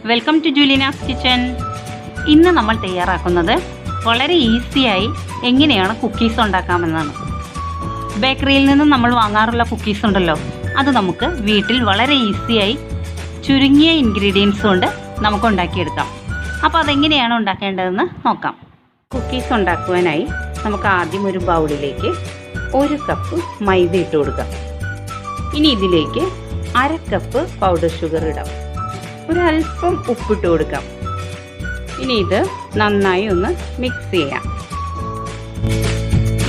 Welcome to ജൂലിനാസ് kitchen. ഇന്ന് നമ്മൾ തയ്യാറാക്കുന്നത് വളരെ ഈസിയായി എങ്ങനെയാണ് കുക്കീസ് ഉണ്ടാക്കാമെന്നാണ്. ബേക്കറിയിൽ നിന്ന് നമ്മൾ വാങ്ങാറുള്ള കുക്കീസ് ഉണ്ടല്ലോ, അത് നമുക്ക് വീട്ടിൽ വളരെ ഈസിയായി ചുരുങ്ങിയ ഇൻഗ്രീഡിയൻസ് കൊണ്ട് നമുക്ക് ഉണ്ടാക്കിയെടുക്കാം. അപ്പോൾ അതെങ്ങനെയാണ് ഉണ്ടാക്കേണ്ടതെന്ന് നോക്കാം. കുക്കീസ് ഉണ്ടാക്കുവാനായി നമുക്ക് ആദ്യം ഒരു ബൗളിലേക്ക് 1 കപ്പ് മൈദ ഇട്ട് കൊടുക്കാം. ഇനി ഇതിലേക്ക് 1/2 കപ്പ് പൗഡർ ഷുഗർ ഇടാം. ഒരല്പം ഉപ്പിട്ട് കൊടുക്കാം. ഇനി ഇത് നന്നായി ഒന്ന് മിക്സ് ചെയ്യാം.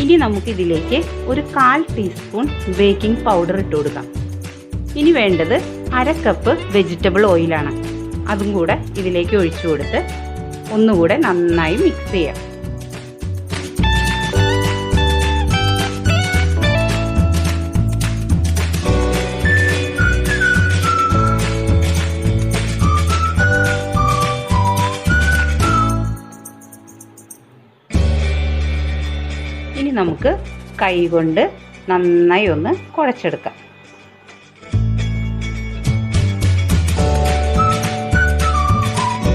ഇനി നമുക്കിതിലേക്ക് ഒരു 1/4 ടീസ്പൂൺ ബേക്കിംഗ് പൗഡർ ഇട്ട് കൊടുക്കാം. ഇനി വേണ്ടത് 1/2 കപ്പ് വെജിറ്റബിൾ ഓയിലാണ്. അതും കൂടെ ഇതിലേക്ക് ഒഴിച്ചു കൊടുത്ത് ഒന്നുകൂടെ നന്നായി മിക്സ് ചെയ്യാം. ഇനി നമുക്ക് കൈ കൊണ്ട് നന്നായി ഒന്ന് കുഴച്ചെടുക്കാം.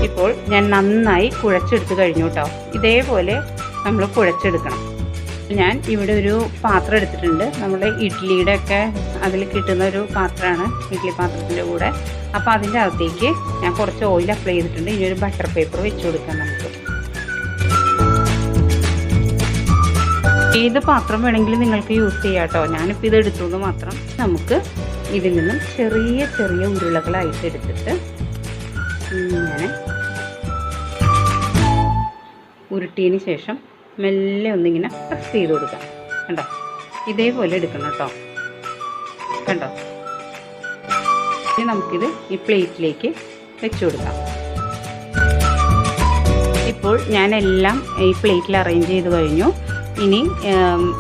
ഇപ്പോൾ ഞാൻ നന്നായി കുഴച്ചെടുത്ത് കഴിഞ്ഞു കേട്ടോ. ഇതേപോലെ നമ്മൾ കുഴച്ചെടുക്കണം. ഞാൻ ഇവിടെ ഒരു പാത്രം എടുത്തിട്ടുണ്ട്. നമ്മുടെ ഇഡ്ഡലിയുടെ ഒക്കെ അതിൽ കിട്ടുന്ന ഒരു പാത്രമാണ്, ഇഡ്ഡലി പാത്രത്തിൻ്റെ കൂടെ. അപ്പോൾ അതിൻ്റെ അകത്തേക്ക് ഞാൻ കുറച്ച് ഓയിൽ അപ്ലൈ ചെയ്തിട്ടുണ്ട്. ഇനി ഒരു ബട്ടർ പേപ്പർ വെച്ച് കൊടുക്കാം നമുക്ക്. ഏത് പാത്രം വേണമെങ്കിലും നിങ്ങൾക്ക് യൂസ് ചെയ്യാം കേട്ടോ. ഞാനിപ്പോൾ ഇത് എടുത്തുകൊണ്ട് മാത്രം. നമുക്ക് ഇതിൽ നിന്നും ചെറിയ ചെറിയ ഉരുളകളായിട്ട് എടുത്തിട്ട് ഇങ്ങനെ ഉരുട്ടിയതിന് ശേഷം മെല്ലെ ഒന്നിങ്ങനെ പ്രസ് ചെയ്ത് കൊടുക്കാം. കണ്ടോ, ഇതേപോലെ എടുക്കണം കേട്ടോ. കണ്ടോ, ഇനി നമുക്കിത് ഈ പ്ലേറ്റിലേക്ക് വെച്ച് കൊടുക്കാം. ഇപ്പോൾ ഞാനെല്ലാം ഈ പ്ലേറ്റിൽ അറേഞ്ച് ചെയ്ത് കഴിഞ്ഞു. ഇനി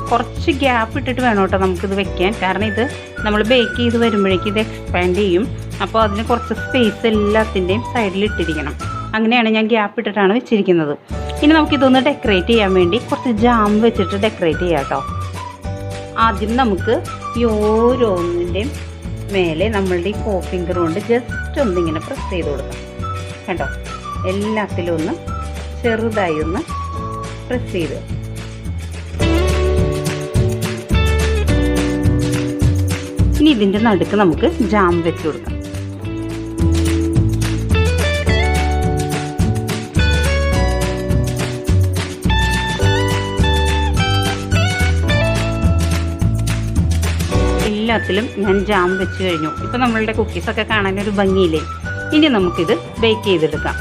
കുറച്ച് ഗ്യാപ്പ് ഇട്ടിട്ട് വേണം കേട്ടോ നമുക്കിത് വെക്കാൻ. കാരണം ഇത് നമ്മൾ ബേക്ക് ചെയ്ത് വരുമ്പോഴേക്കും ഇത് എക്സ്പാൻഡ് ചെയ്യും. അപ്പോൾ അതിന് കുറച്ച് സ്പേസ് എല്ലാത്തിൻ്റെയും സൈഡിൽ ഇട്ടിരിക്കണം. അങ്ങനെയാണ് ഞാൻ ഗ്യാപ്പ് ഇട്ടിട്ടാണ് വെച്ചിരിക്കുന്നത്. ഇനി നമുക്കിതൊന്ന് ഡെക്കറേറ്റ് ചെയ്യാൻ വേണ്ടി കുറച്ച് ജാം വെച്ചിട്ട് ഡെക്കറേറ്റ് ചെയ്യാം കേട്ടോ. ആദ്യം നമുക്ക് ഈ ഓരോന്നിൻ്റെയും മേലെ നമ്മളുടെ ഈ ഫിംഗർ കൊണ്ട് ജസ്റ്റ് ഒന്നിങ്ങനെ പ്രസ് ചെയ്ത് കൊടുക്കാം. കേട്ടോ, എല്ലാത്തിലും ഒന്ന് ചെറുതായി ഒന്ന് പ്രസ് ചെയ്ത്. ഇനി ഇതിൻ്റെ നടുക്ക് നമുക്ക് ജാം വെച്ച് കൊടുക്കാം. എല്ലാത്തിലും ഞാൻ ജാം വെച്ച് കഴിഞ്ഞു. ഇപ്പോൾ നമ്മളുടെ കുക്കീസൊക്കെ കാണാനൊരു ഭംഗിയില്ലേ. ഇനി നമുക്കിത് ബേക്ക് ചെയ്തെടുക്കാം.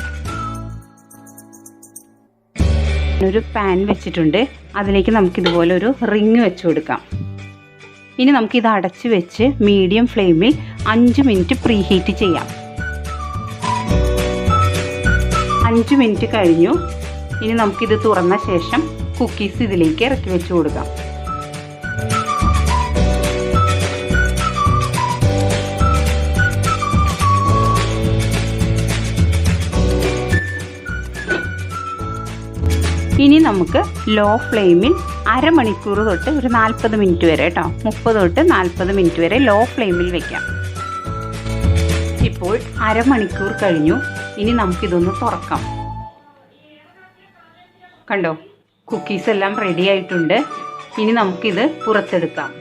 ഒരു പാൻ വെച്ചിട്ടുണ്ട്. അതിലേക്ക് നമുക്കിതുപോലെ ഒരു റിങ് വെച്ച് കൊടുക്കാം. ഇനി നമുക്കിത് അടച്ച് വെച്ച് മീഡിയം ഫ്ലെയിമിൽ 5 മിനിറ്റ് പ്രീ ഹീറ്റ് ചെയ്യാം. 5 മിനിറ്റ് കഴിഞ്ഞു. ഇനി നമുക്കിത് തുറന്ന ശേഷം കുക്കീസ് ഇതിലേക്ക് ഇറക്കി വെച്ച് കൊടുക്കാം. ഇനി നമുക്ക് ലോ ഫ്ലെയിമിൽ അരമണിക്കൂർ തൊട്ട് ഒരു 40 മിനിറ്റ് വരെ കേട്ടോ, 30 തൊട്ട് 40 മിനിറ്റ് വരെ ലോ ഫ്ലെയിമിൽ വെക്കാം. ഇപ്പോൾ അരമണിക്കൂർ കഴിഞ്ഞു. ഇനി നമുക്കിതൊന്ന് തുറക്കാം. കണ്ടോ, കുക്കീസ് എല്ലാം റെഡി ആയിട്ടുണ്ട്. ഇനി നമുക്കിത് പുറത്തെടുക്കാം.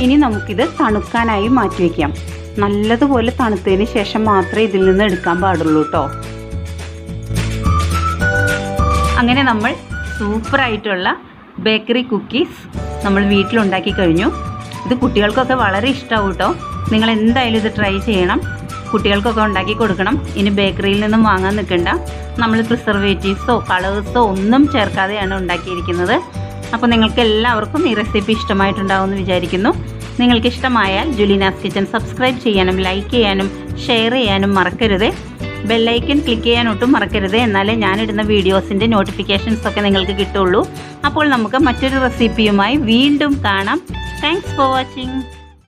ഇനി നമുക്കിത് തണുക്കാനായി മാറ്റി വയ്ക്കാം. നല്ലതുപോലെ തണുത്തതിന് ശേഷം മാത്രമേ ഇതിൽ നിന്ന് എടുക്കാൻ പാടുള്ളൂ കേട്ടോ. അങ്ങനെ നമ്മൾ സൂപ്പറായിട്ടുള്ള ബേക്കറി കുക്കീസ് നമ്മൾ വീട്ടിലുണ്ടാക്കി കഴിഞ്ഞു. ഇത് കുട്ടികൾക്കൊക്കെ വളരെ ഇഷ്ടമാവും കേട്ടോ. നിങ്ങൾ എന്തായാലും ഇത് ട്രൈ ചെയ്യണം. കുട്ടികൾക്കൊക്കെ ഉണ്ടാക്കി കൊടുക്കണം. ഇനി ബേക്കറിയിൽ നിന്നും വാങ്ങാൻ നിൽക്കണ്ട. നമ്മൾ പ്രിസർവേറ്റീവ്സോ കളേഴ്സോ ഒന്നും ചേർക്കാതെയാണ് ഉണ്ടാക്കിയിരിക്കുന്നത്. അപ്പോൾ നിങ്ങൾക്ക് എല്ലാവർക്കും ഈ റെസിപ്പി ഇഷ്ടമായിട്ടുണ്ടാവുമെന്ന് വിചാരിക്കുന്നു. നിങ്ങൾക്ക് ഇഷ്ടമായാൽ ജൂലിനാസ് കിച്ചൻ സബ്സ്ക്രൈബ് ചെയ്യാനും ലൈക്ക് ചെയ്യാനും ഷെയർ ചെയ്യാനും മറക്കരുത്. ബെല്ലൈക്കൻ ക്ലിക്ക് ചെയ്യാൻ ഒട്ടും മറക്കരുത്. എന്നാലേ ഞാനിടുന്ന വീഡിയോസിൻ്റെ നോട്ടിഫിക്കേഷൻസ് ഒക്കെ നിങ്ങൾക്ക് കിട്ടുള്ളൂ. അപ്പോൾ നമുക്ക് മറ്റൊരു റെസിപ്പിയുമായി വീണ്ടും കാണാം. Thanks for watching.